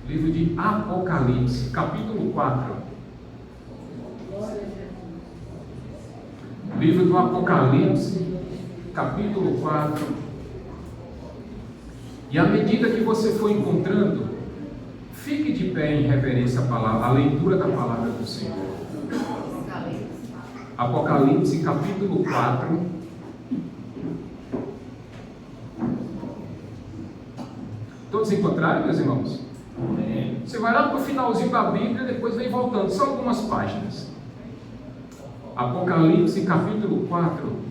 Livro de Apocalipse, capítulo 4. Livro do Apocalipse, capítulo 4. E à medida que você for encontrando, fique de pé em reverência à palavra, à leitura da palavra do Senhor. Apocalipse, capítulo 4. Todos encontraram, meus irmãos? Você vai lá para o finalzinho da Bíblia e depois vem voltando, só algumas páginas. Apocalipse, capítulo 4.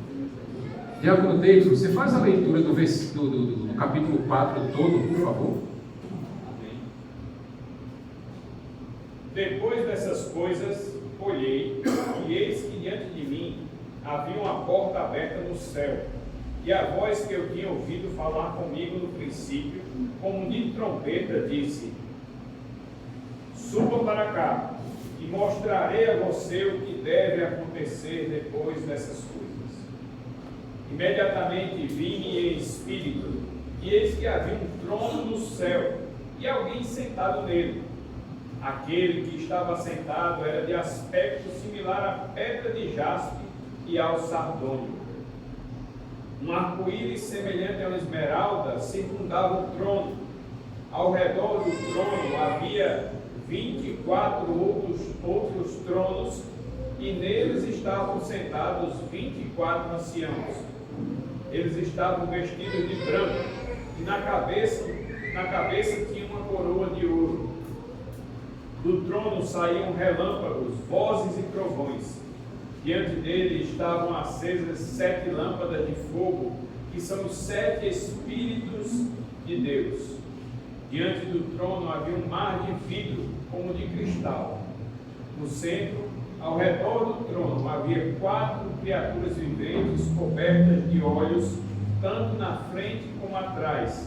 Diácono Davidson, você faz a leitura do capítulo 4 todo, por favor? Depois dessas coisas, olhei, e eis que diante de mim havia uma porta aberta no céu, e a voz que eu tinha ouvido falar comigo no princípio, como de trombeta, disse: suba para cá, e mostrarei a você o que deve acontecer depois dessas coisas. Imediatamente vi-me em espírito, e eis que havia um trono no céu, e alguém sentado nele. Aquele que estava sentado era de aspecto similar à pedra de jaspe e ao sardônio. Um arco-íris semelhante a uma esmeralda circundava o trono. Ao redor do trono havia 24 outros tronos, e neles estavam sentados 24 anciãos. Eles estavam vestidos de branco, e na cabeça tinha uma coroa de ouro. Do trono saíam relâmpagos, vozes e trovões. Diante dele estavam acesas 7 lâmpadas de fogo, que são os 7 Espíritos de Deus. Diante do trono havia um mar de vidro, como de cristal. No centro, ao redor do trono, havia 4 criaturas viventes cobertas de olhos, tanto na frente como atrás.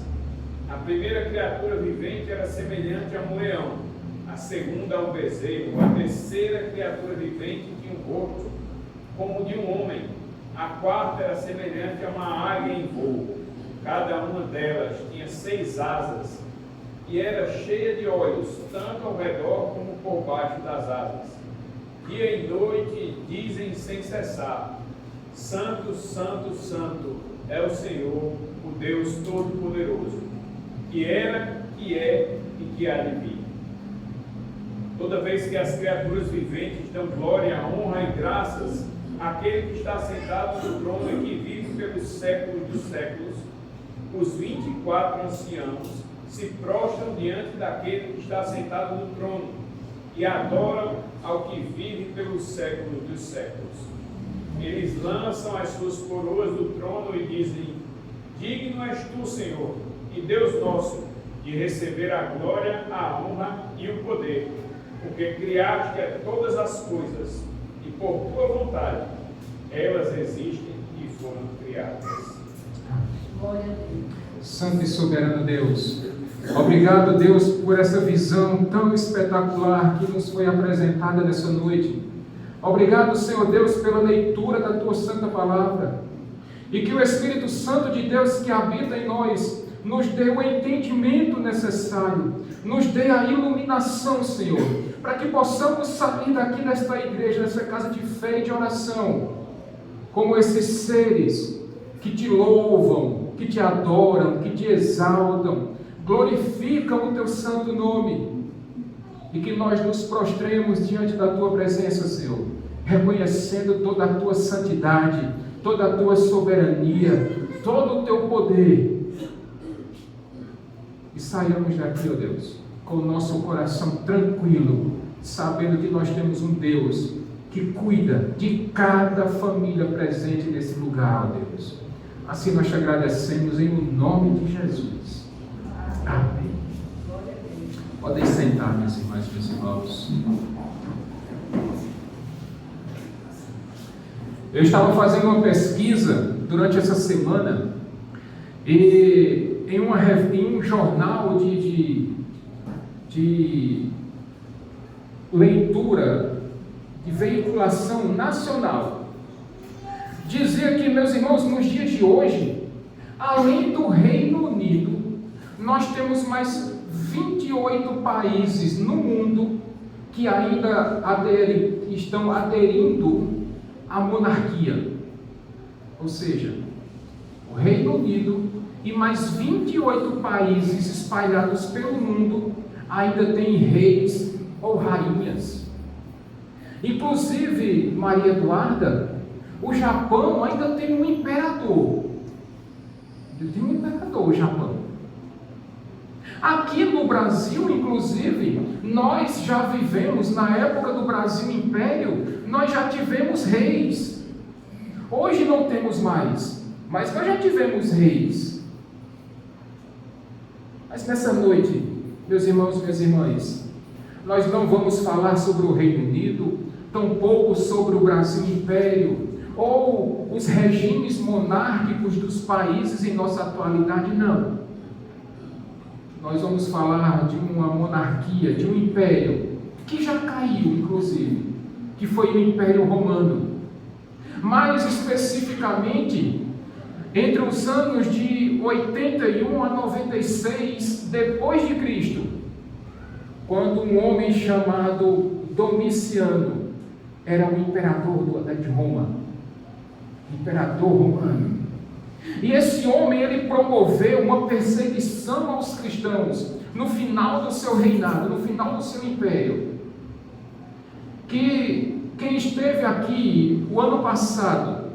A primeira criatura vivente era semelhante a um leão, a segunda a um bezerro, a terceira criatura vivente tinha um rosto como o de um homem, a quarta era semelhante a uma águia em voo. Cada uma delas tinha 6 asas, e era cheia de olhos, tanto ao redor como por baixo das asas. Dia e noite dizem sem cessar: Santo, Santo, Santo é o Senhor, o Deus Todo-Poderoso, que era, que é e que há de vir. Toda vez que as criaturas viventes dão glória, honra e graças àquele que está sentado no trono e que vive pelos séculos dos séculos, os 24 anciãos se prostram diante daquele que está sentado no trono e adoram ao que vive pelos séculos dos séculos. Eles lançam as suas coroas do trono e dizem: digno és tu, Senhor, e Deus nosso, de receber a glória, a honra e o poder, porque criaste todas as coisas, e por tua vontade elas existem e foram criadas. Santo e soberano Deus, obrigado, Deus, por essa visão tão espetacular que nos foi apresentada nessa noite. Obrigado, Senhor Deus, pela leitura da tua santa palavra, e que o Espírito Santo de Deus que habita em nós nos dê o entendimento necessário, nos dê a iluminação, Senhor, para que possamos sair daqui desta igreja, dessa casa de fé e de oração, como esses seres que te louvam, que te adoram, que te exaltam, glorificam o teu santo nome, e que nós nos prostremos diante da tua presença, Senhor, reconhecendo toda a tua santidade, toda a tua soberania, todo o teu poder, e saiamos daqui, ó Deus, com o nosso coração tranquilo, sabendo que nós temos um Deus que cuida de cada família presente nesse lugar, ó Deus. Assim nós te agradecemos em nome de Jesus. Amém. Podem sentar, minhas irmãs e meus irmãos. Eu estava fazendo uma pesquisa durante essa semana e em um jornal de leitura, de veiculação nacional, dizia que, meus irmãos, nos dias de hoje, além do Reino Unido, nós temos mais 28 28 países no mundo que ainda estão aderindo à monarquia. Ou seja, o Reino Unido e mais 28 países espalhados pelo mundo ainda têm reis ou rainhas. Inclusive, Maria Eduarda, o Japão ainda tem um imperador. Tem um imperador, o Japão. Aqui no Brasil, inclusive, nós já vivemos, na época do Brasil Império, nós já tivemos reis. Hoje não temos mais, mas nós já tivemos reis. Mas nessa noite, meus irmãos e minhas irmãs, nós não vamos falar sobre o Reino Unido, tampouco sobre o Brasil Império, ou os regimes monárquicos dos países em nossa atualidade, não. Nós vamos falar de uma monarquia, de um império, que já caiu, inclusive, que foi o Império Romano. Mais especificamente, entre os anos de 81 a 96 depois de Cristo, quando um homem chamado Domiciano era o imperador de Roma, imperador romano. E esse homem, ele promoveu uma perseguição aos cristãos no final do seu reinado, no final do seu império. Que quem esteve aqui o ano passado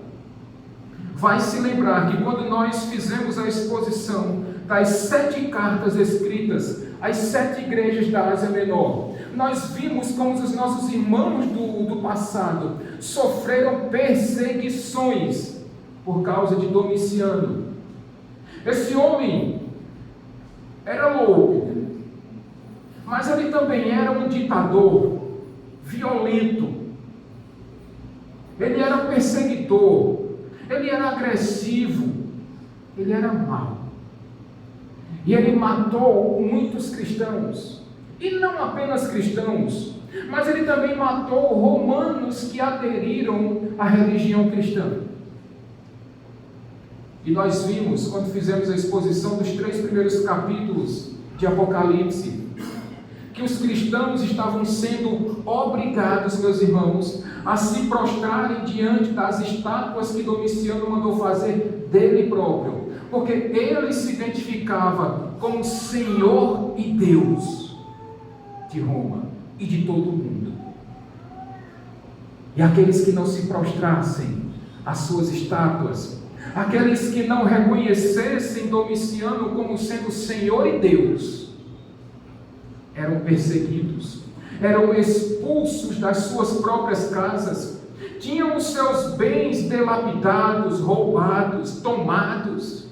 vai se lembrar que quando nós fizemos a exposição das 7 cartas escritas às 7 igrejas da Ásia Menor, nós vimos como os nossos irmãos do passado sofreram perseguições por causa de Domiciano. Esse homem era louco, mas ele também era um ditador violento. Ele era perseguidor, ele era agressivo, ele era mau. E ele matou muitos cristãos, e não apenas cristãos, mas ele também matou romanos que aderiram à religião cristã. E nós vimos, quando fizemos a exposição dos 3 primeiros capítulos de Apocalipse, que os cristãos estavam sendo obrigados, meus irmãos, a se prostrarem diante das estátuas que Domiciano mandou fazer dele próprio, porque ele se identificava como Senhor e Deus de Roma e de todo o mundo. E aqueles que não se prostrassem às suas estátuas, aqueles que não reconhecessem Domiciano como sendo Senhor e Deus, eram perseguidos, eram expulsos das suas próprias casas, tinham os seus bens dilapidados, roubados, tomados.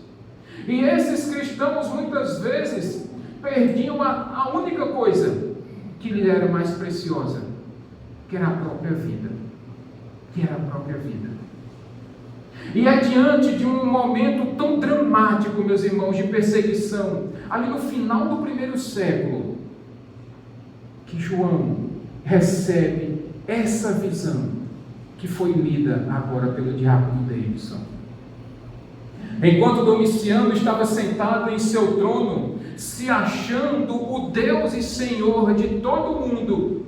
E esses cristãos muitas vezes perdiam a única coisa que lhe era mais preciosa, que era a própria vida. E é diante de um momento tão dramático, meus irmãos, de perseguição, ali no final do 1º século, que João recebe essa visão que foi lida agora pelo diácono Davidson. Enquanto Domiciano estava sentado em seu trono, se achando o Deus e Senhor de todo o mundo,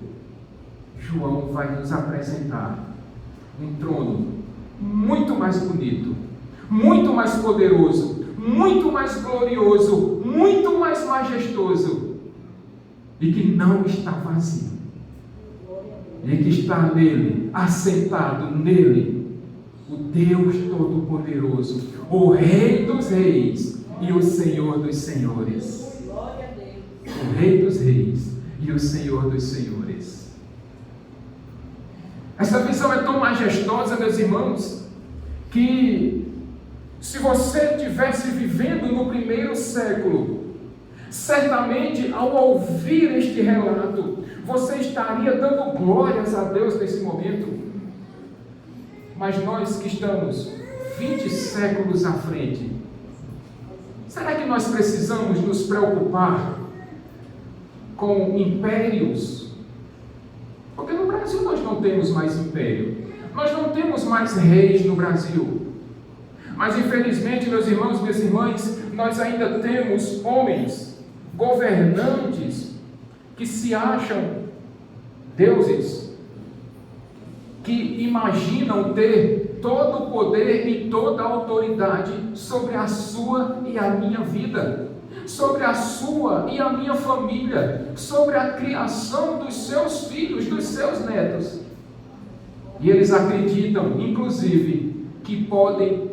João vai nos apresentar um trono muito mais bonito, muito mais poderoso, muito mais glorioso, muito mais majestoso, e que não está vazio, e que está nele, assentado nele, o Deus Todo-Poderoso, o Rei dos Reis e o Senhor dos Senhores. O Rei dos Reis e o Senhor dos Senhores. Essa visão é tão majestosa, meus irmãos, que se você estivesse vivendo no 1º século, certamente ao ouvir este relato, você estaria dando glórias a Deus nesse momento. Mas nós que estamos 20 séculos à frente, será que nós precisamos nos preocupar com impérios? Porque no Brasil nós não temos mais império, nós não temos mais reis no Brasil. Mas infelizmente, meus irmãos e minhas irmãs, nós ainda temos homens, governantes, que se acham deuses, que imaginam ter todo o poder e toda a autoridade sobre a sua e a minha vida, sobre a sua e a minha família, sobre a criação dos seus filhos, dos seus netos. E eles acreditam, inclusive, que podem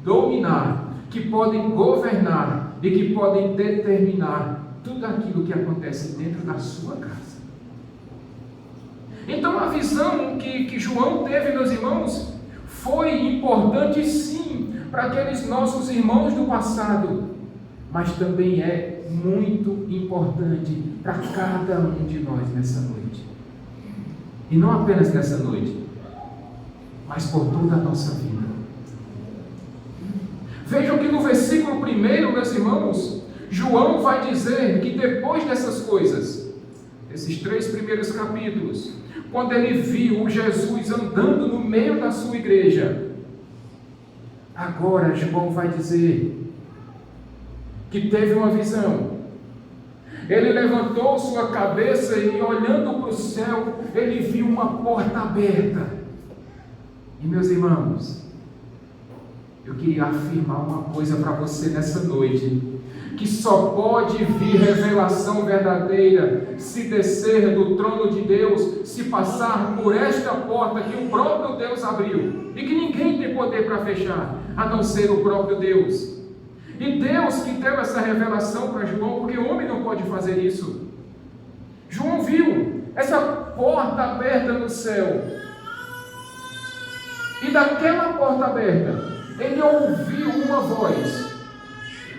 dominar, que podem governar e que podem determinar tudo aquilo que acontece dentro da sua casa. Então a visão que João teve, meus irmãos, foi importante sim para aqueles nossos irmãos do passado, mas também é muito importante para cada um de nós nessa noite. E não apenas nessa noite, mas por toda a nossa vida. Vejam que no versículo 1, meus irmãos, João vai dizer que depois dessas coisas, esses 3 primeiros capítulos, quando ele viu Jesus andando no meio da sua igreja, agora João vai dizer que teve uma visão. Ele levantou sua cabeça e, olhando para o céu, ele viu uma porta aberta. E, meus irmãos, eu queria afirmar uma coisa para você nessa noite, que só pode vir revelação verdadeira se descer do trono de Deus, se passar por esta porta que o próprio Deus abriu, e que ninguém tem poder para fechar, a não ser o próprio Deus. E Deus que deu essa revelação para João, porque o homem não pode fazer isso. João viu essa porta aberta no céu, e daquela porta aberta, ele ouviu uma voz,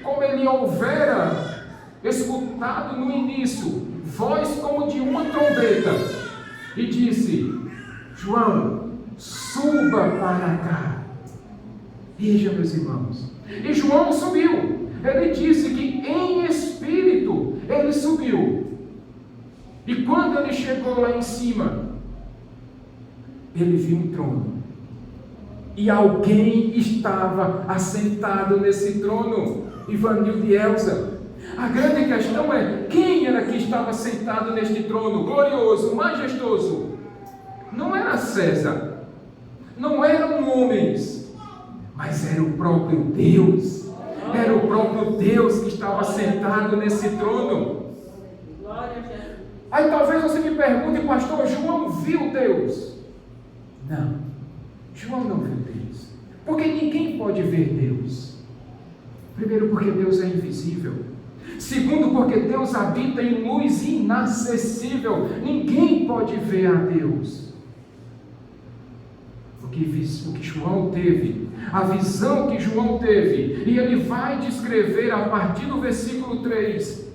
como ele houvera escutado no início, voz como de uma trombeta, e disse: João, suba para cá. Veja, meus irmãos, e João subiu. Ele disse que em espírito ele subiu, e quando ele chegou lá em cima, ele viu um trono, e alguém estava assentado nesse trono. Ivanildo e Elza, a grande questão é: quem era que estava sentado neste trono glorioso, majestoso? Não era César, não eram homens, mas era o próprio Deus. Era o próprio Deus que estava sentado nesse trono. Aí talvez você me pergunte: pastor, João viu Deus? Não, João não viu Deus, porque ninguém pode ver Deus. Primeiro, porque Deus é invisível. Segundo, porque Deus habita em luz inacessível. Ninguém pode ver a Deus. O que João teve, a visão que João teve, e ele vai descrever a partir do versículo 3,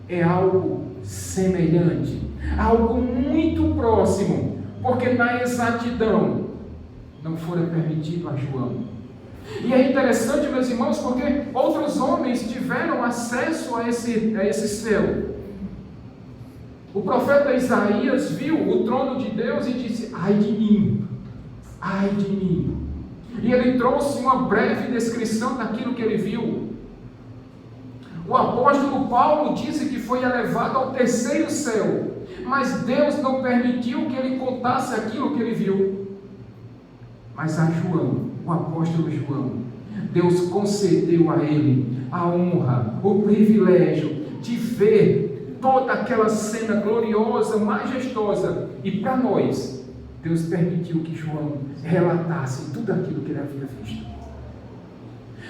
é algo semelhante, algo muito próximo, porque na exatidão não fora permitido a João. E é interessante, meus irmãos, porque outros homens tiveram acesso a esse céu. O profeta Isaías viu o trono de Deus e disse: ai de mim, ai de mim. E ele trouxe uma breve descrição daquilo que ele viu. O apóstolo Paulo disse que foi elevado ao 3º céu, mas Deus não permitiu que ele contasse aquilo que ele viu. Mas a João, o apóstolo João, Deus concedeu a ele a honra, o privilégio de ver toda aquela cena gloriosa, majestosa. E para nós, Deus permitiu que João relatasse tudo aquilo que ele havia visto.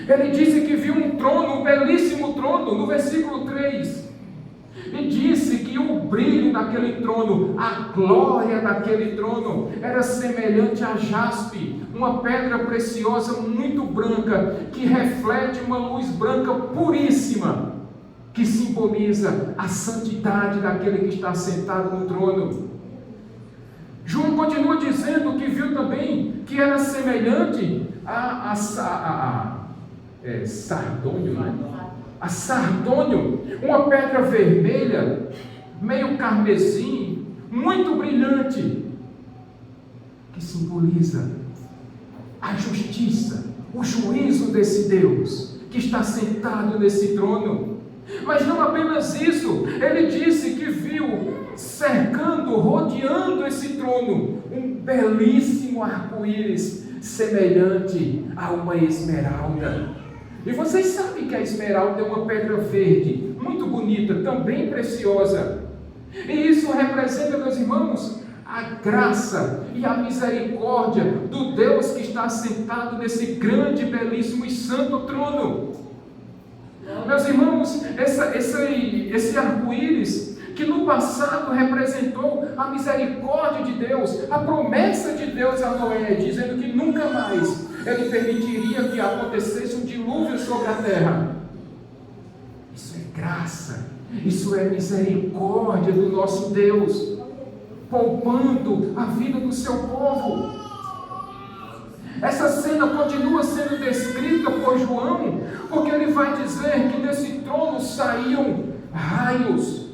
Ele disse que viu um trono, um belíssimo trono, no versículo 3. E disse que o brilho daquele trono, a glória daquele trono, era semelhante a jaspe, uma pedra preciosa muito branca, que reflete uma luz branca puríssima, que simboliza a santidade daquele que está sentado no trono. João continua dizendo que viu também que era semelhante a sardônio, né? A sardônio, uma pedra vermelha, meio carmesim, muito brilhante, que simboliza a justiça, o juízo desse Deus que está sentado nesse trono. Mas não apenas isso, ele disse que viu trono um belíssimo arco-íris semelhante a uma esmeralda. E vocês sabem que a esmeralda é uma pedra verde, muito bonita, também preciosa. E isso representa, meus irmãos, a graça e a misericórdia do Deus que está sentado nesse grande, belíssimo e santo trono. Meus irmãos, esse arco-íris, que no passado representou a misericórdia de Deus, a promessa de Deus a Noé, dizendo que nunca mais ele permitiria que acontecesse um dilúvio sobre a terra. Isso é graça, isso é misericórdia do nosso Deus, poupando a vida do seu povo. Essa cena continua sendo descrita por João, porque ele vai dizer que desse trono saíam raios,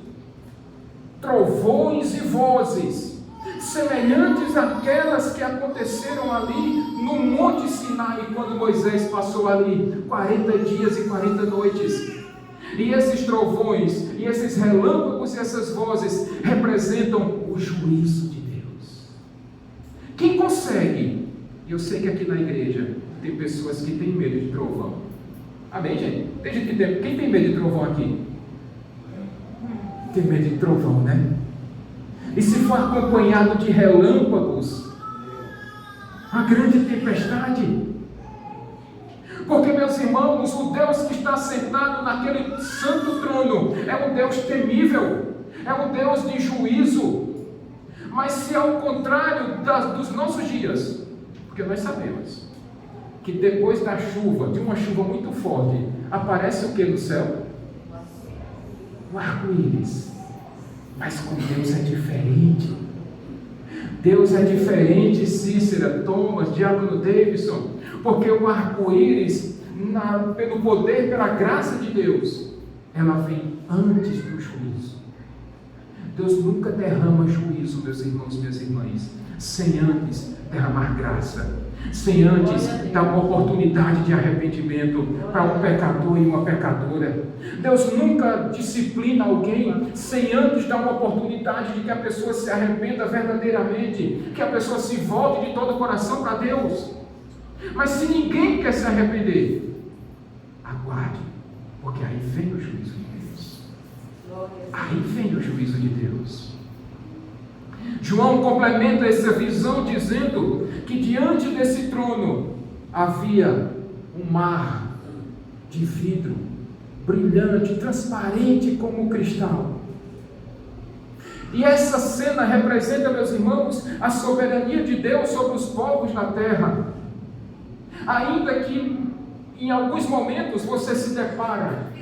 trovões e vozes, semelhantes àquelas que aconteceram ali no Monte Sinai, quando Moisés passou ali 40 dias e 40 noites. E esses trovões, e esses relâmpagos e essas vozes representam o juízo de Deus. Quem consegue? Eu sei que aqui na igreja tem pessoas que têm medo de trovão. Amém, gente? Tem gente que tem. Quem tem medo de trovão aqui? Tem medo de trovão, né? E se for acompanhado de relâmpagos, a grande tempestade. Porque, meus irmãos, o Deus que está sentado naquele santo trono é um Deus temível, é um Deus de juízo. Mas se ao contrário dos nossos dias, porque nós sabemos que depois da chuva, de uma chuva muito forte, aparece o que no céu? O arco-íris. Mas com Deus é diferente. Deus é diferente, Cícera, Thomas, Diácono Davidson, porque o arco-íris, pelo poder, pela graça de Deus, ela vem antes do juízo. Deus nunca derrama juízo, meus irmãos e minhas irmãs, sem antes derramar graça, sem antes dar uma oportunidade de arrependimento para um pecador e uma pecadora. Deus nunca disciplina alguém sem antes dar uma oportunidade de que a pessoa se arrependa verdadeiramente, que a pessoa se volte de todo o coração para Deus. Mas se ninguém quer se arrepender, aguarde, porque aí vem o juízo de Deus. Aí vem o juízo de Deus. João complementa essa visão dizendo que diante desse trono havia um mar de vidro, brilhante, transparente como cristal. E essa cena representa, meus irmãos, a soberania de Deus sobre os povos na terra. Ainda que em alguns momentos você se depara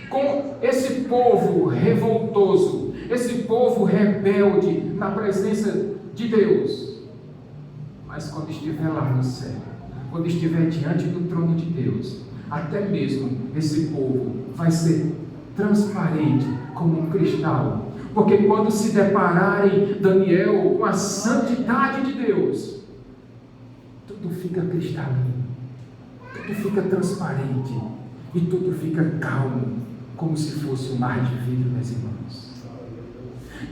com esse povo revoltoso, esse povo rebelde na presença de Deus. Mas quando estiver lá no céu, quando estiver diante do trono de Deus, até mesmo esse povo vai ser transparente como um cristal. Porque quando se depararem, Daniel, com a santidade de Deus, tudo fica cristalino, tudo fica transparente e tudo fica calmo, como se fosse um mar de vidro, meus irmãos.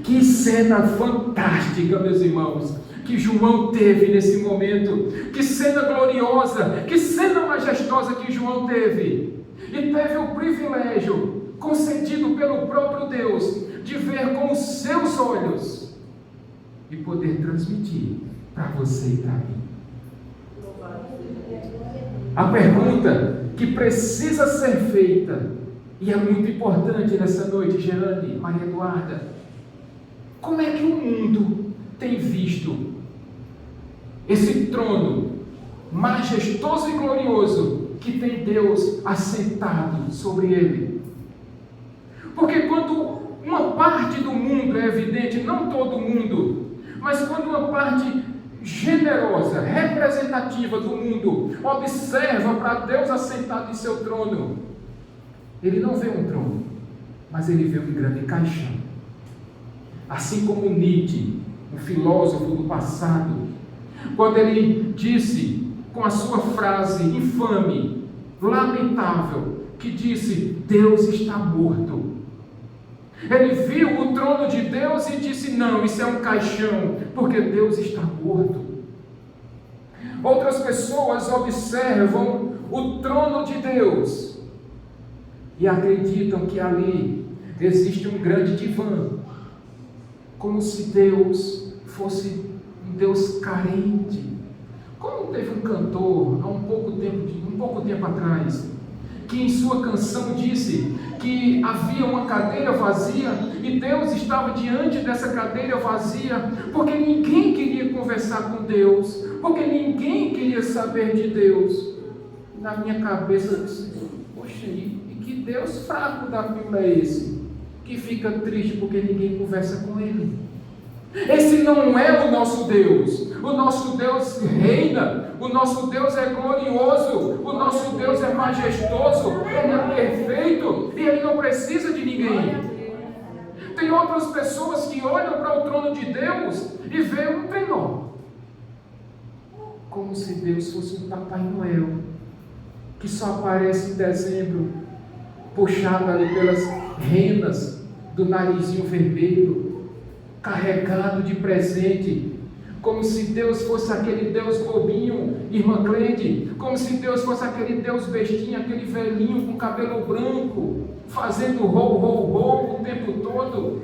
Que cena fantástica, meus irmãos, que João teve nesse momento. Que cena gloriosa, que cena majestosa que João teve. E teve o privilégio concedido pelo próprio Deus de ver com os seus olhos e poder transmitir para você e para mim. A pergunta que precisa ser feita, e é muito importante nessa noite, Gerane, Maria Eduarda: como é que o mundo tem visto esse trono majestoso e glorioso que tem Deus assentado sobre ele? Porque quando uma parte do mundo é evidente, não todo mundo, mas quando uma parte generosa, representativa do mundo observa para Deus assentado em seu trono, ele não vê um trono, mas ele vê um grande caixão. Assim como Nietzsche, um filósofo do passado, quando ele disse com a sua frase infame, lamentável, que disse: Deus está morto. Ele viu o trono de Deus Deus e disse: não, isso é um caixão, porque Deus está morto. Outras pessoas observam o trono de Deus e acreditam que ali existe um grande divã, como se Deus fosse um Deus carente. Como teve um cantor há um pouco tempo atrás, que em sua canção disse que havia uma cadeira vazia e Deus estava diante dessa cadeira vazia, porque ninguém queria conversar com Deus, porque ninguém queria saber de Deus. Na minha cabeça eu disse: poxa, e que Deus fraco da Bíblia é esse, que fica triste porque ninguém conversa com Ele? Esse não é o nosso Deus. O nosso Deus reina, o nosso Deus é glorioso, o nosso Deus é majestoso, Ele é perfeito e Ele não precisa de ninguém. Tem outras pessoas que olham para o trono de Deus e veem um trenó, como se Deus fosse um Papai Noel, que só aparece em dezembro, puxado ali pelas renas do narizinho vermelho, carregado de presente, como se Deus fosse aquele Deus bobinho, irmã Cleide, como se Deus fosse aquele Deus bestinho, aquele velhinho com cabelo branco, fazendo rou o tempo todo.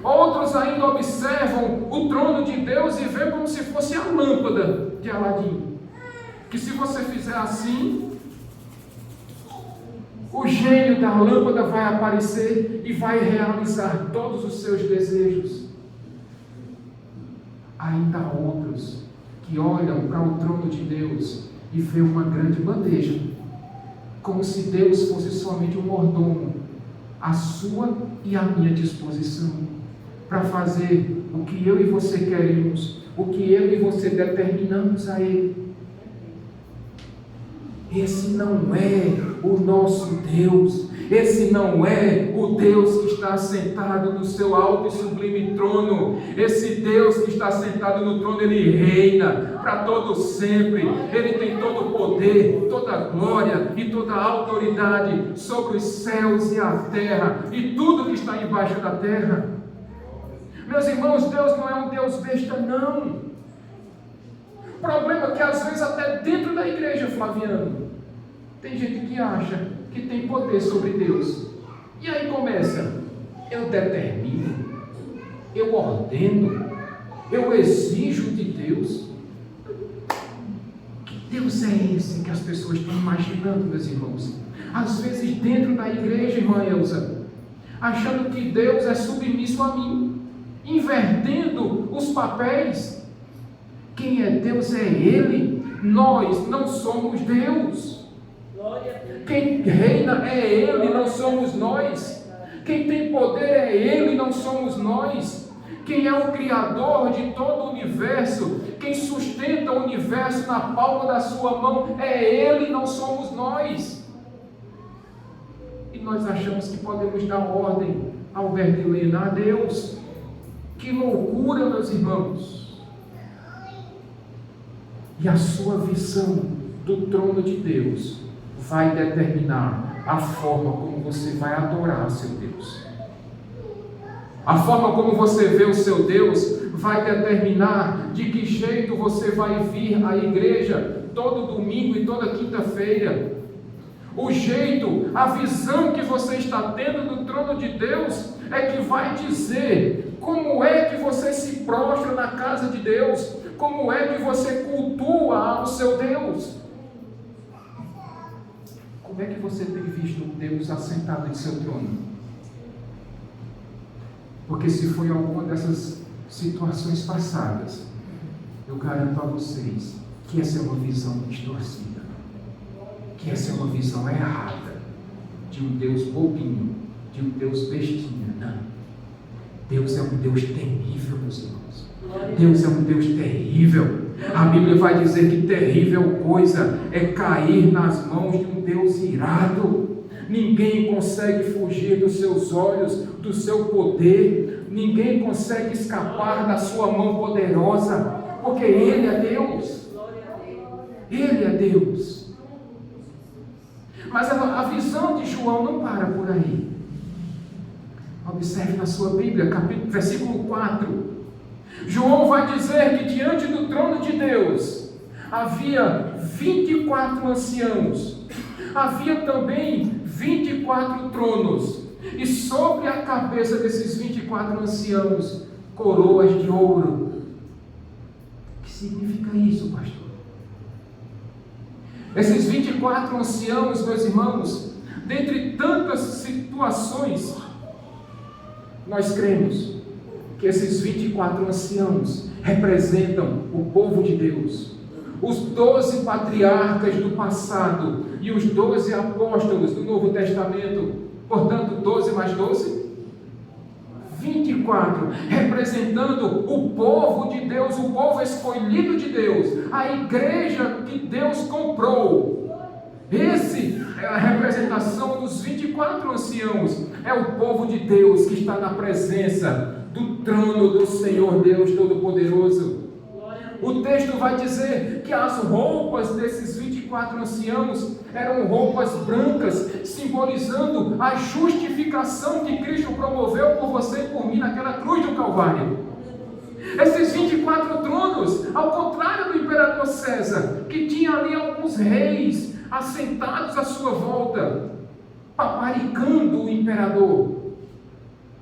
Outros ainda observam o trono de Deus e veem como se fosse a lâmpada de Aladim, que se você fizer assim, o gênio da lâmpada vai aparecer e vai realizar todos os seus desejos. Ainda há outros que olham para o trono de Deus e veem uma grande bandeja, como se Deus fosse somente um mordomo à sua e à minha disposição, para fazer o que eu e você queremos, o que eu e você determinamos a Ele. Esse não é o nosso Deus. Esse não é o Deus que está sentado no seu alto e sublime trono. Esse Deus que está sentado no trono, Ele reina para todo sempre. Ele tem todo o poder, toda a glória e toda a autoridade sobre os céus e a terra e tudo que está embaixo da terra. Meus irmãos, Deus não é um Deus besta, não. O problema é que às vezes até dentro da igreja, Flaviano, tem gente que acha que tem poder sobre Deus. E aí começa: eu determino, eu ordeno, eu exijo de Deus. Que Deus é esse que as pessoas estão imaginando, meus irmãos? Às vezes dentro da igreja, irmã Elza, achando que Deus é submisso a mim, invertendo os papéis. Quem é Deus é Ele, nós não somos Deus. Quem reina é Ele, não somos nós. Quem tem poder é Ele, não somos nós. Quem é o Criador de todo o universo, quem sustenta o universo na palma da sua mão é Ele, não somos nós. E nós achamos que podemos dar ordem ao Verdelena, a Deus. Que loucura, meus irmãos! E a sua visão do trono de Deus vai determinar a forma como você vai adorar seu Deus. A forma como você vê o seu Deus vai determinar de que jeito você vai vir à igreja todo domingo e toda quinta-feira. O jeito, a visão que você está tendo do trono de Deus é que vai dizer como é que você se prostra na casa de Deus, como é que você cultua o seu Deus. Como é que você tem visto Deus assentado em seu trono? Porque se foi alguma dessas situações passadas, eu garanto a vocês que essa é uma visão distorcida, que essa é uma visão errada, de um Deus bobinho, de um Deus bestinha. Não. Deus é um Deus terrível, meus irmãos. Deus é um Deus terrível. A Bíblia vai dizer que terrível coisa é cair nas mãos de um Deus irado. Ninguém consegue fugir dos seus olhos, do seu poder. Ninguém consegue escapar da sua mão poderosa, porque Ele é Deus. Ele é Deus. Mas a visão de João não para por aí. Observe na sua Bíblia, versículo 4. João vai dizer que diante do trono de Deus havia 24 anciãos. Havia também 24 tronos. E sobre a cabeça desses 24 anciãos, coroas de ouro. O que significa isso, pastor? Esses 24 anciãos, meus irmãos, dentre tantas situações, nós cremos que esses 24 anciãos representam o povo de Deus. Os 12 patriarcas do passado e os 12 apóstolos do Novo Testamento, portanto 12 mais 12, 24, representando o povo de Deus, o povo escolhido de Deus, a igreja que Deus comprou. Esse é a representação dos 24 anciãos, é o povo de Deus que está na presença do trono do Senhor Deus Todo-Poderoso. O texto vai dizer que as roupas desses 24 anciãos eram roupas brancas, simbolizando a justificação que Cristo promoveu por você e por mim naquela cruz do Calvário. Esses 24 tronos, ao contrário do imperador César, que tinha ali alguns reis assentados à sua volta, paparicando o imperador,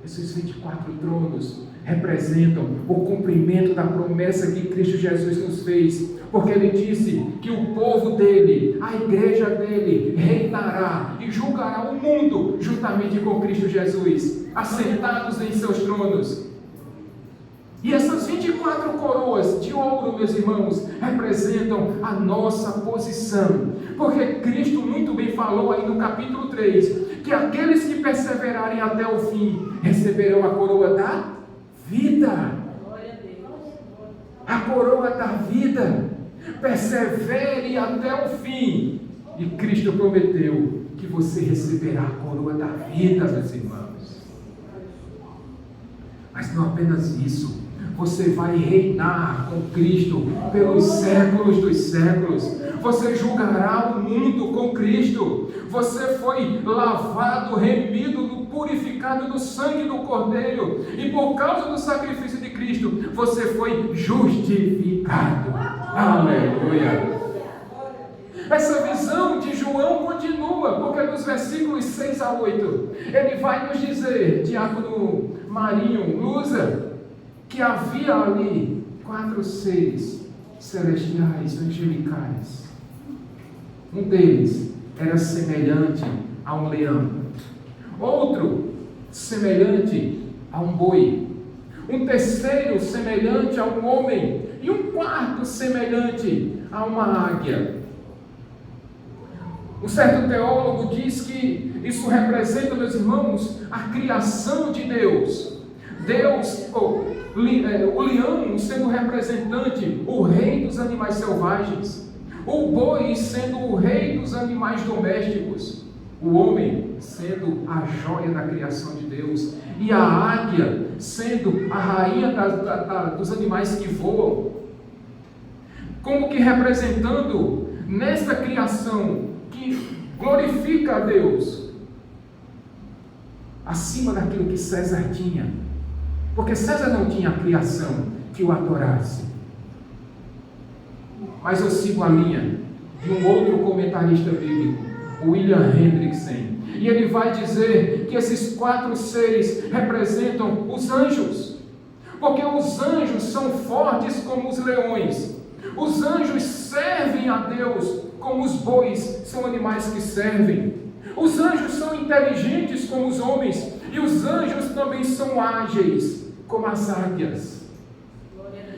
esses 24 tronos representam o cumprimento da promessa que Cristo Jesus nos fez, porque Ele disse que o povo dele, a igreja dele, reinará e julgará o mundo juntamente com Cristo Jesus, assentados em seus tronos. E essas 24 coroas de ouro, meus irmãos, representam a nossa posição, porque Cristo muito bem falou aí no capítulo 3, que aqueles que perseverarem até o fim, receberão a coroa da vida. A coroa da vida. Persevere até o fim. E Cristo prometeu que você receberá a coroa da vida, meus irmãos. Mas não apenas isso. Você vai reinar com Cristo pelos séculos dos séculos. Você julgará o mundo com Cristo. Você foi lavado, remido, purificado no sangue do Cordeiro. E por causa do sacrifício de Cristo, você foi justificado. Aleluia! Essa visão de João continua, porque nos versículos 6 a 8, ele vai nos dizer, diácono Marinho, Lusa, que havia ali 4 seres celestiais, angelicais. Um deles era semelhante a um leão, outro semelhante a um boi, um terceiro semelhante a um homem, e um quarto semelhante a uma águia. Um certo teólogo diz que isso representa, meus irmãos, a criação de Deus. O leão sendo o representante, o rei dos animais selvagens, o boi sendo o rei dos animais domésticos, o homem sendo a joia da criação de Deus, e a águia sendo a rainha dos animais que voam, como que representando nesta criação que glorifica a Deus, acima daquilo que César tinha. Porque César não tinha a criação que o adorasse. Mas eu sigo a linha de um outro comentarista bíblico, William Hendrickson. E ele vai dizer que esses 4 seres representam os anjos. Porque os anjos são fortes como os leões. Os anjos servem a Deus como os bois são animais que servem. Os anjos são inteligentes como os homens. E os anjos também são ágeis como as águias.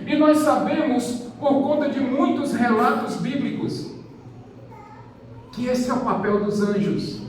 E nós sabemos, por conta de muitos relatos bíblicos, que esse é o papel dos anjos.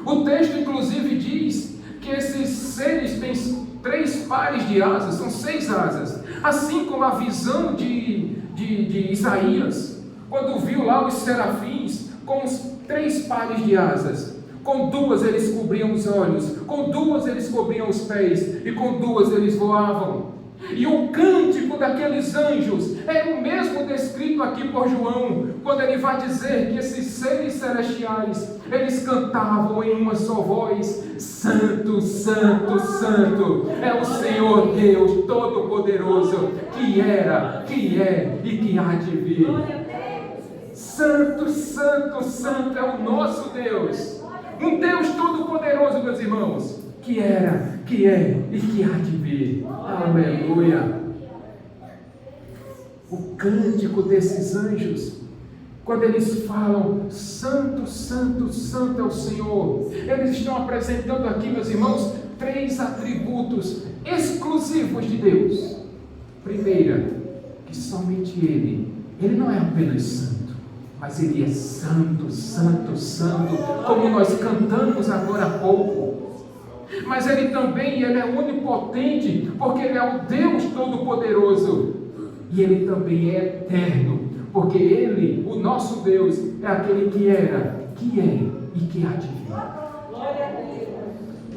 O texto inclusive diz que esses seres têm 3 pares de asas, são 6 asas, assim como a visão de Isaías, quando viu lá os serafins com os 3 pares de asas. Com 2 eles cobriam os olhos, com 2 eles cobriam os pés, e com 2 eles voavam. E o cântico daqueles anjos é o mesmo descrito aqui por João, quando ele vai dizer que esses seres celestiais, eles cantavam em uma só voz: Santo, Santo, Santo é o Senhor Deus Todo-Poderoso, que era, que é e que há de vir. Santo, Santo, Santo é o nosso Deus, um Deus Todo-Poderoso, meus irmãos, que era, que é e que há de vir. Aleluia! O cântico desses anjos, quando eles falam Santo, Santo, Santo é o Senhor, eles estão apresentando aqui, meus irmãos, 3 atributos exclusivos de Deus. Primeira, que somente Ele não é apenas santo, mas Ele é santo, santo, santo, como nós cantamos agora há pouco. Mas Ele também, Ele é onipotente, porque Ele é o Deus Todo-Poderoso. E Ele também é eterno, porque Ele, o nosso Deus, é aquele que era, que é e que há de vir.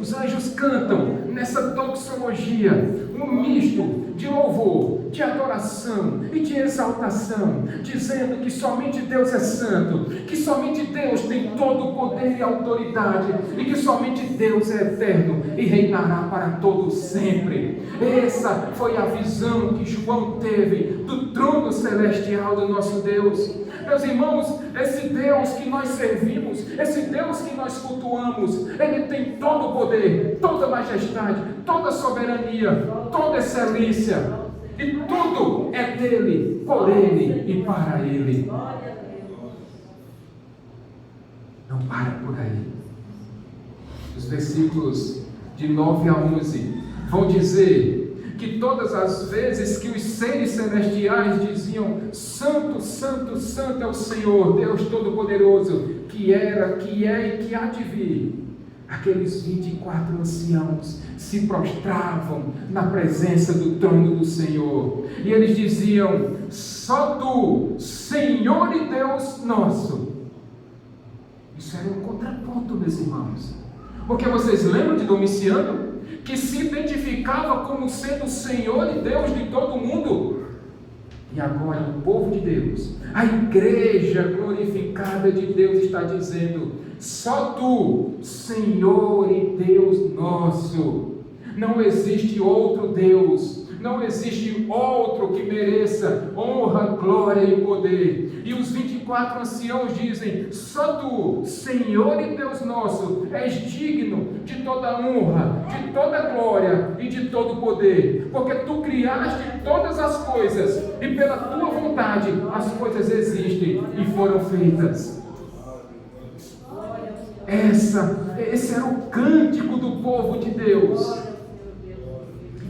Os anjos cantam nessa doxologia um misto de louvor, de adoração e de exaltação, dizendo que somente Deus é santo, que somente Deus tem todo o poder e autoridade, e que somente Deus é eterno e reinará para todo sempre. Essa foi a visão que João teve do trono celestial do nosso Deus. Meus irmãos, esse Deus que nós servimos, esse Deus que nós cultuamos, Ele tem todo o poder, toda a majestade, toda a soberania, toda a excelência, e tudo é dele, por Ele e para Ele. Não para por aí. Os versículos de 9 a 11 vão dizer que todas as vezes que os seres celestiais diziam Santo, Santo, Santo é o Senhor, Deus Todo-Poderoso, que era, que é e que há de vir, aqueles 24 anciãos se prostravam na presença do trono do Senhor, e eles diziam: só Tu, Senhor e Deus nosso. Isso era um contraponto, meus irmãos, porque vocês lembram de Domiciano, que se identificava como sendo o Senhor e Deus de todo mundo? E agora o povo de Deus, a igreja glorificada de Deus, está dizendo: só Tu, Senhor e Deus nosso. Não existe outro Deus, não existe outro que mereça honra, glória e poder. E os 24 anciãos dizem: só Tu, Senhor e Deus nosso, és digno de toda honra, de toda glória e de todo poder, porque Tu criaste todas as coisas, e pela Tua vontade as coisas existem e foram feitas. Esse era o cântico do povo de Deus.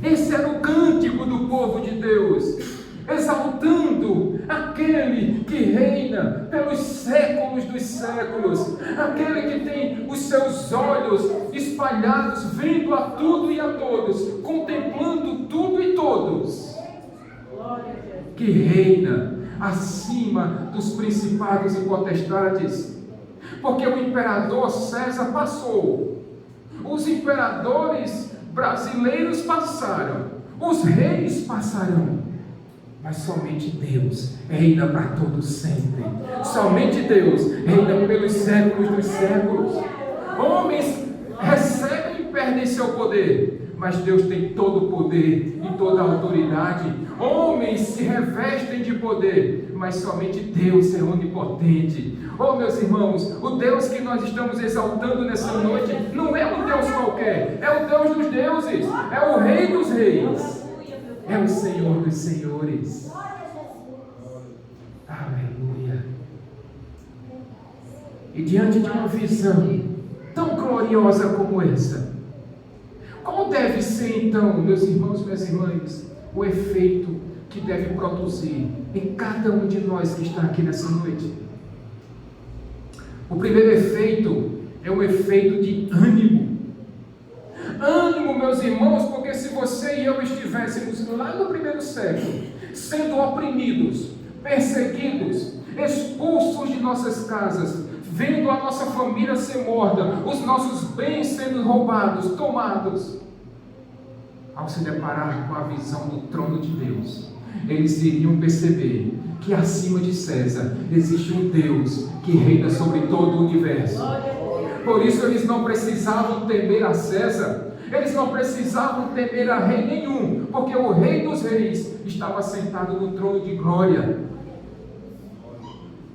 Esse era o cântico do povo de Deus, exaltando aquele que reina pelos séculos dos séculos, aquele que tem os seus olhos espalhados, vendo a tudo e a todos, contemplando tudo e todos, que reina acima dos principados e potestades, porque o imperador César passou, os imperadores brasileiros passaram, os reis passarão, mas somente Deus reina para todo sempre. Somente Deus reina pelos séculos dos séculos. Homens recebem e perdem seu poder, mas Deus tem todo o poder e toda a autoridade. Homens se revestem de poder, mas somente Deus é onipotente. Oh, meus irmãos, o Deus que nós estamos exaltando nessa noite não é um Deus qualquer, é o Deus dos deuses, é o Rei dos reis, é o Senhor dos senhores. Aleluia. E diante de uma visão tão gloriosa como essa, qual deve ser então, meus irmãos e minhas irmãs, o efeito que deve produzir em cada um de nós que está aqui nessa noite? O primeiro efeito é um efeito de ânimo. Ânimo, meus irmãos, porque se você e eu estivéssemos lá no primeiro século, sendo oprimidos, perseguidos, expulsos de nossas casas, vendo a nossa família ser morta, os nossos bens sendo roubados, tomados, ao se deparar com a visão do trono de Deus, eles iriam perceber que acima de César existe um Deus que reina sobre todo o universo. Por isso eles não precisavam temer a César, eles não precisavam temer a rei nenhum, porque o Rei dos Reis estava sentado no trono de glória.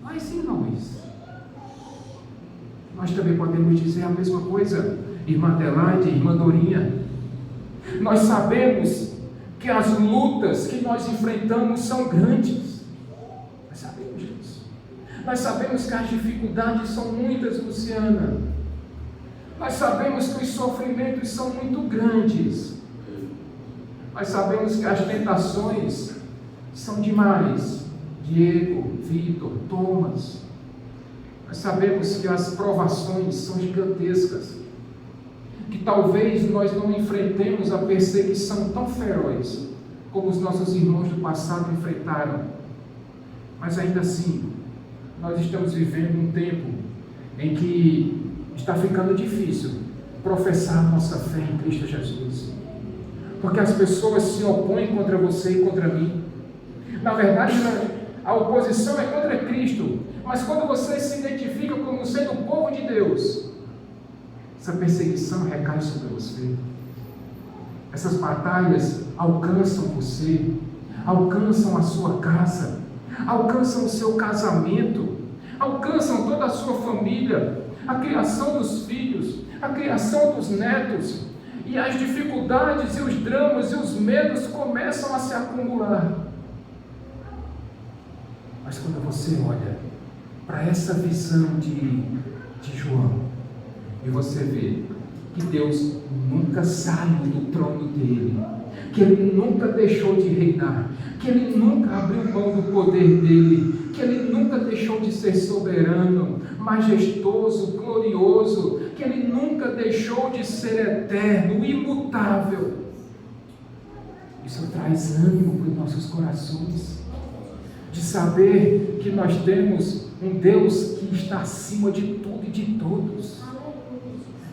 Mas e nós também podemos dizer a mesma coisa, irmã Adelaide, irmã Dorinha. Nós sabemos que as lutas que nós enfrentamos são grandes. Nós sabemos disso. Nós sabemos que as dificuldades são muitas, Luciana. Nós sabemos que os sofrimentos são muito grandes. Nós sabemos que as tentações são demais. Diego, Vitor, Thomas. Nós sabemos que as provações são gigantescas. Que talvez nós não enfrentemos a perseguição tão feroz como os nossos irmãos do passado enfrentaram. Mas ainda assim, nós estamos vivendo um tempo em que está ficando difícil professar nossa fé em Cristo Jesus. Porque as pessoas se opõem contra você e contra mim. Na verdade, a oposição é contra Cristo. Mas quando você se identifica como sendo o povo de Deus, essa perseguição recai sobre você. Essas batalhas alcançam você, alcançam a sua casa, alcançam o seu casamento, alcançam toda a sua família, a criação dos filhos, a criação dos netos, e as dificuldades e os dramas e os medos começam a se acumular. Mas quando você olha para essa visão de João, e você vê que Deus nunca saiu do trono dele, que ele nunca deixou de reinar, que ele nunca abriu mão do poder dele, que ele nunca deixou de ser soberano, majestoso, glorioso, que ele nunca deixou de ser eterno, imutável. Isso traz ânimo para os nossos corações, de saber que nós temos um Deus que está acima de tudo e de todos,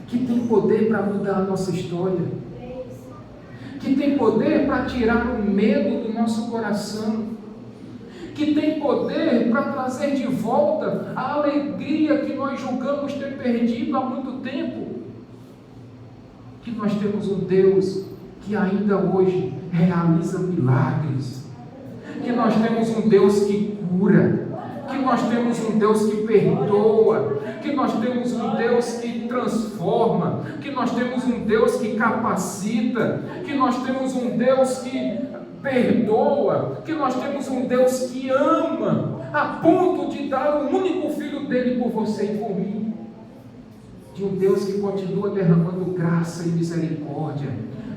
que tem poder para mudar a nossa história, que tem poder para tirar o medo do nosso coração, que tem poder para trazer de volta a alegria que nós julgamos ter perdido há muito tempo, que nós temos um Deus que ainda hoje realiza milagres, que nós temos um Deus que cura, que nós temos um Deus que perdoa, que nós temos um Deus que transforma, que nós temos um Deus que capacita, que nós temos um Deus que perdoa, que nós temos um Deus que ama, a ponto de dar o único filho dele por você e por mim, de um Deus que continua derramando graça e misericórdia,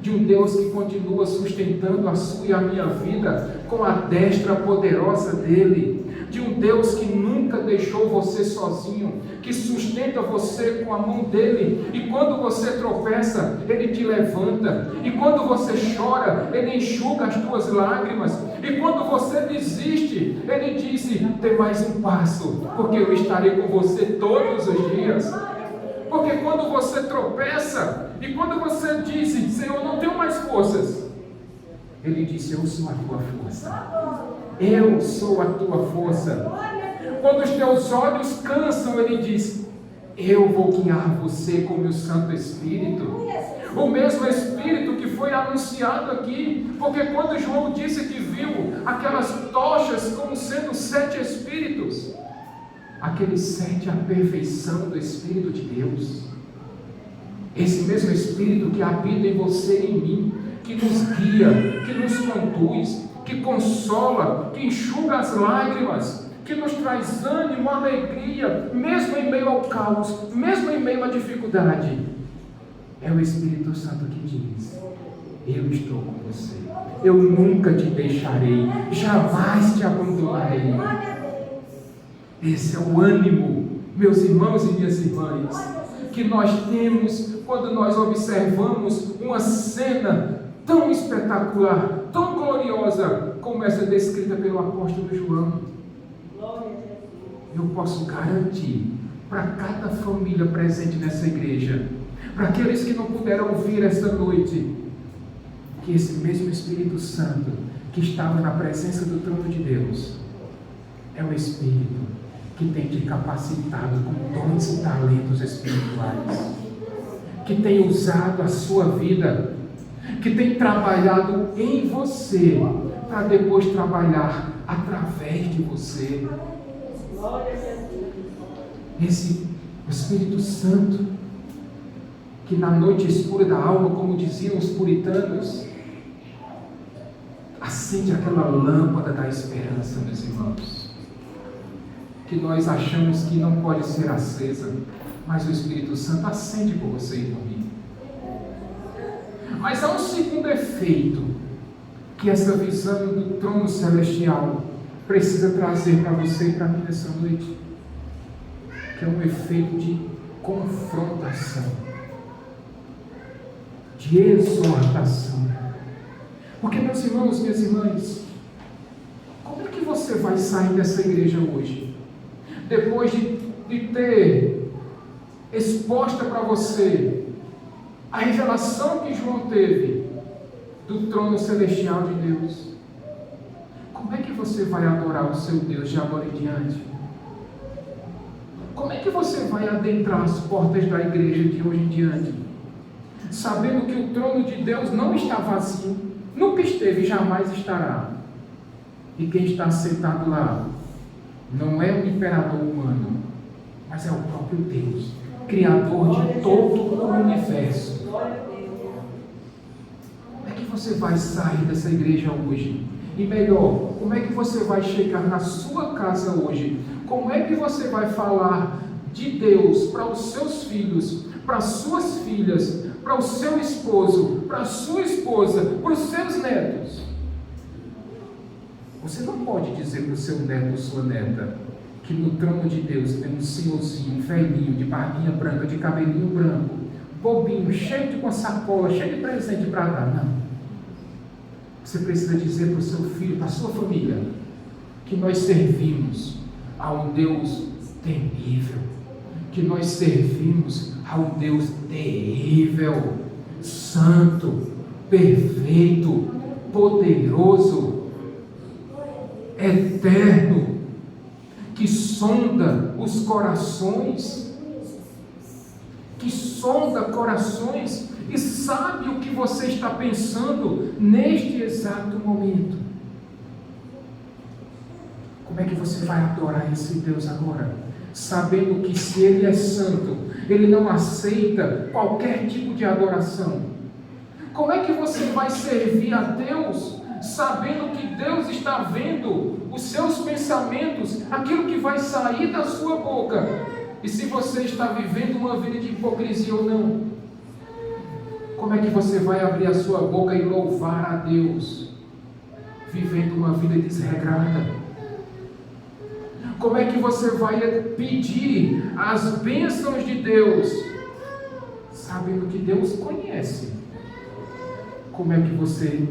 de um Deus que continua sustentando a sua e a minha vida com a destra poderosa dele, de um Deus que nunca deixou você sozinho, que sustenta você com a mão dele, e quando você tropeça, ele te levanta, e quando você chora, ele enxuga as tuas lágrimas, e quando você desiste, ele disse: tem mais um passo, porque eu estarei com você todos os dias. Porque quando você tropeça, e quando você diz: Senhor, não tenho mais forças, ele disse: eu sou a tua força. Eu sou a tua força. Quando os teus olhos cansam, ele diz: eu vou guiar você com o meu Santo Espírito. O mesmo Espírito que foi anunciado aqui, porque quando João disse que viu aquelas tochas como sendo 7 Espíritos, aqueles 7 a perfeição do Espírito de Deus. Esse mesmo Espírito que habita em você e em mim, que nos guia, que nos conduz, que consola, que enxuga as lágrimas, que nos traz ânimo, alegria, mesmo em meio ao caos, mesmo em meio à dificuldade. É o Espírito Santo que diz: eu estou com você, eu nunca te deixarei, jamais te abandonarei. Esse é o ânimo, meus irmãos e minhas irmãs, que nós temos quando nós observamos uma cena tão espetacular, tão gloriosa, como essa descrita pelo apóstolo João. Eu posso garantir para cada família presente nessa igreja, para aqueles que não puderam ouvir esta noite, que esse mesmo Espírito Santo que estava na presença do trono de Deus é o Espírito que tem te capacitado com dons e talentos espirituais, que tem usado a sua vida, que tem trabalhado em você para depois trabalhar através de você. Esse Espírito Santo que na noite escura da alma, como diziam os puritanos, acende aquela lâmpada da esperança, meus irmãos, que nós achamos que não pode ser acesa, mas o Espírito Santo acende por você e por mim. Mas há um segundo efeito que essa visão do trono celestial precisa trazer para você e para mim nessa noite, que é um efeito de confrontação, de exortação. Porque, meus irmãos, minhas irmãs, como é que você vai sair dessa igreja hoje, depois de ter exposta para você a revelação que João teve do trono celestial de Deus? Como é que você vai adorar o seu Deus de agora em diante? Como é que você vai adentrar as portas da igreja de hoje em diante, sabendo que o trono de Deus não está vazio, nunca esteve e jamais estará, e quem está sentado lá não é um imperador humano, mas é o próprio Deus, Criador de todo o universo? Como é que você vai sair dessa igreja hoje? E melhor, como é que você vai chegar na sua casa hoje? Como é que você vai falar de Deus para os seus filhos, para as suas filhas, para o seu esposo, para a sua esposa, para os seus netos? Você não pode dizer para o seu neto ou sua neta que no trono de Deus tem um senhorzinho, velhinho, de barbinha branca, de cabelinho branco, bobinho, cheio de uma sacola, cheio de presente para dar. Não. Você precisa dizer para o seu filho, para a sua família, que nós servimos a um Deus temível, que nós servimos a um Deus terrível, santo, perfeito, poderoso, eterno, que sonda os corações, e sabe o que você está pensando neste exato momento. Como é que você vai adorar esse Deus agora, sabendo que se Ele é santo, Ele não aceita qualquer tipo de adoração? Como é que você vai servir a Deus, sabendo que Deus está vendo os seus pensamentos, aquilo que vai sair da sua boca, e se você está vivendo uma vida de hipocrisia ou não? Como é que você vai abrir a sua boca e louvar a Deus, vivendo uma vida desregrada? Como é que você vai pedir as bênçãos de Deus, sabendo que Deus conhece? Como é que você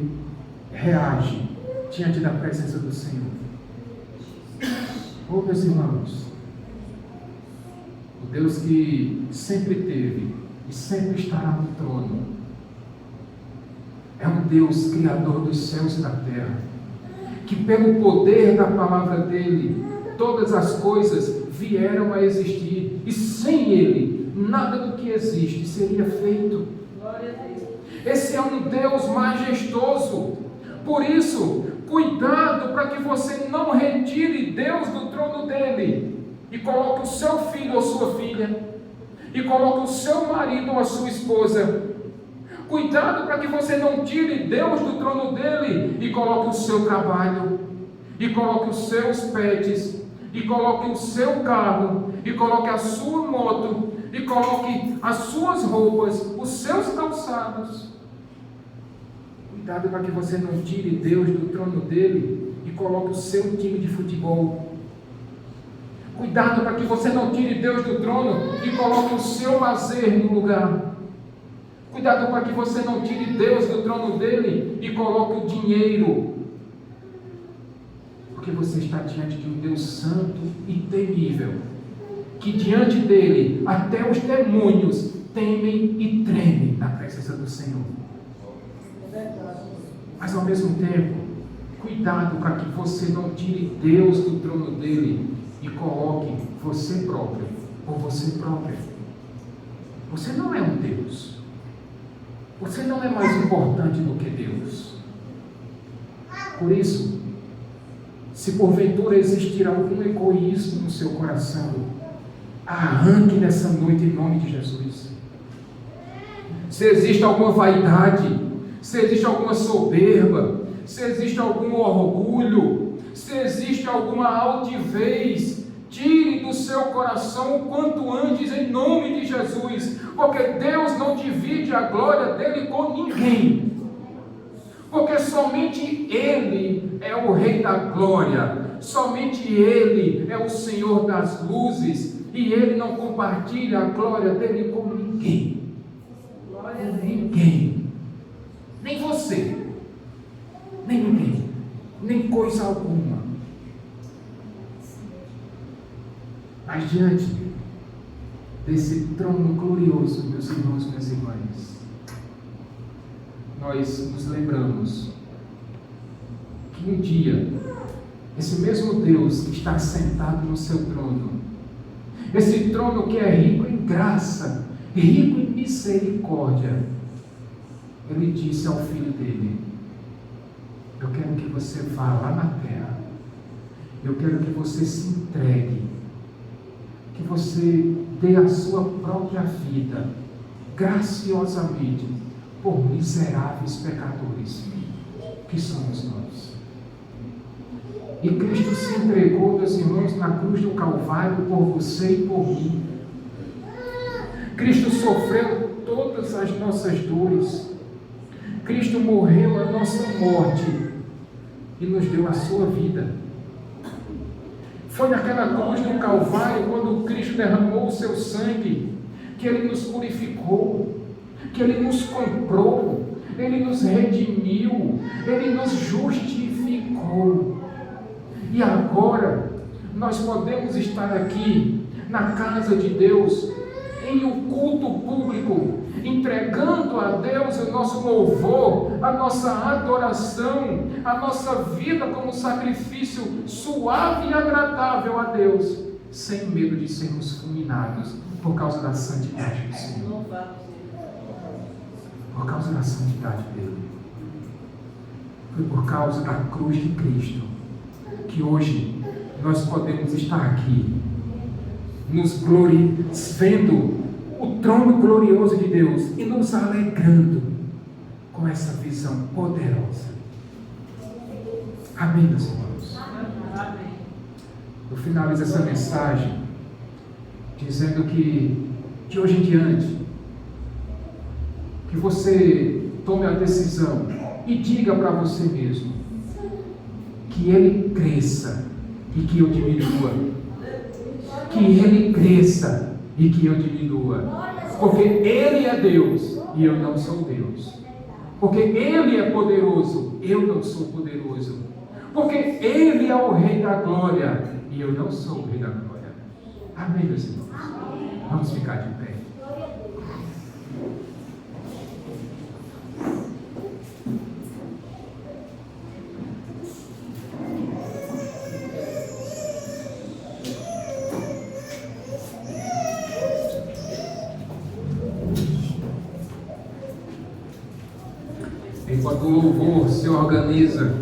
reage diante da presença do Senhor? Oh, meus irmãos, o Deus que sempre teve e sempre estará no trono é um Deus criador dos céus e da terra, que pelo poder da palavra dele, todas as coisas vieram a existir, e sem Ele, nada do que existe seria feito. Esse é um Deus majestoso. Por isso, cuidado para que você não retire Deus do trono dele e coloque o seu filho ou sua filha, e coloque o seu marido ou a sua esposa. Cuidado para que você não tire Deus do trono dele e coloque o seu trabalho, e coloque os seus pets, e coloque o seu carro, e coloque a sua moto, e coloque as suas roupas, os seus calçados. Cuidado para que você não tire Deus do trono dele e coloque o seu time de futebol. Cuidado para que você não tire Deus do trono e coloque o seu lazer no lugar. Cuidado para que você não tire Deus do trono dele e coloque o dinheiro. Porque você está diante de um Deus santo e temível, que diante dele até os demônios temem e tremem na presença do Senhor. Mas ao mesmo tempo, cuidado para que você não tire Deus do trono dele e coloque você próprio ou você própria. Você não é um Deus. Você não é mais importante do que Deus. Por isso, se porventura existir algum egoísmo no seu coração, arranque nessa noite em nome de Jesus. Se existe alguma vaidade, se existe alguma soberba, se existe algum orgulho, se existe alguma altivez, tire do seu coração o quanto antes em nome de Jesus, porque Deus não divide a glória dele com ninguém, porque somente Ele é o Rei da glória, somente Ele é o Senhor das luzes, e Ele não compartilha a glória dele com ninguém. Ninguém, nem você, nem ninguém, nem coisa alguma. Mas diante desse trono glorioso, meus irmãos e minhas irmãs, nós nos lembramos que um dia, esse mesmo Deus que está sentado no seu trono, esse trono que é rico em graça, rico em misericórdia, Ele disse ao Filho dele: eu quero que você vá lá na terra, eu quero que você se entregue, que você dê a sua própria vida, graciosamente, por miseráveis pecadores, que somos nós. E Cristo se entregou, meus irmãos, na cruz do Calvário, por você e por mim. Cristo sofreu todas as nossas dores. Cristo morreu a nossa morte e nos deu a sua vida. Foi naquela cruz do Calvário, quando Cristo derramou o seu sangue, que Ele nos purificou, que Ele nos comprou, Ele nos redimiu, Ele nos justificou. E agora nós podemos estar aqui na casa de Deus, em um culto público, entregando a Deus o nosso louvor, a nossa adoração, a nossa vida como sacrifício suave e agradável a Deus, sem medo de sermos fulminados por causa da santidade do Senhor, por causa da santidade dele. Foi por causa da cruz de Cristo que hoje nós podemos estar aqui, vendo o trono glorioso de Deus e nos alegrando com essa visão poderosa. Amém, meus irmãos? Amém. Eu finalizo essa mensagem dizendo que, de hoje em diante, que você tome a decisão e diga para você mesmo que Ele cresça e que eu diminua. Que Ele cresça e que eu diminua. Porque Ele é Deus e eu não sou Deus. Porque Ele é poderoso, eu não sou poderoso. Porque Ele é o Rei da glória e eu não sou o Rei da glória. Amém, meus irmãos? Vamos ficar de pé. Enquanto o louvor se organiza,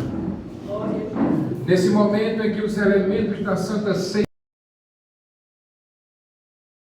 nesse momento em que os elementos da Santa Ceia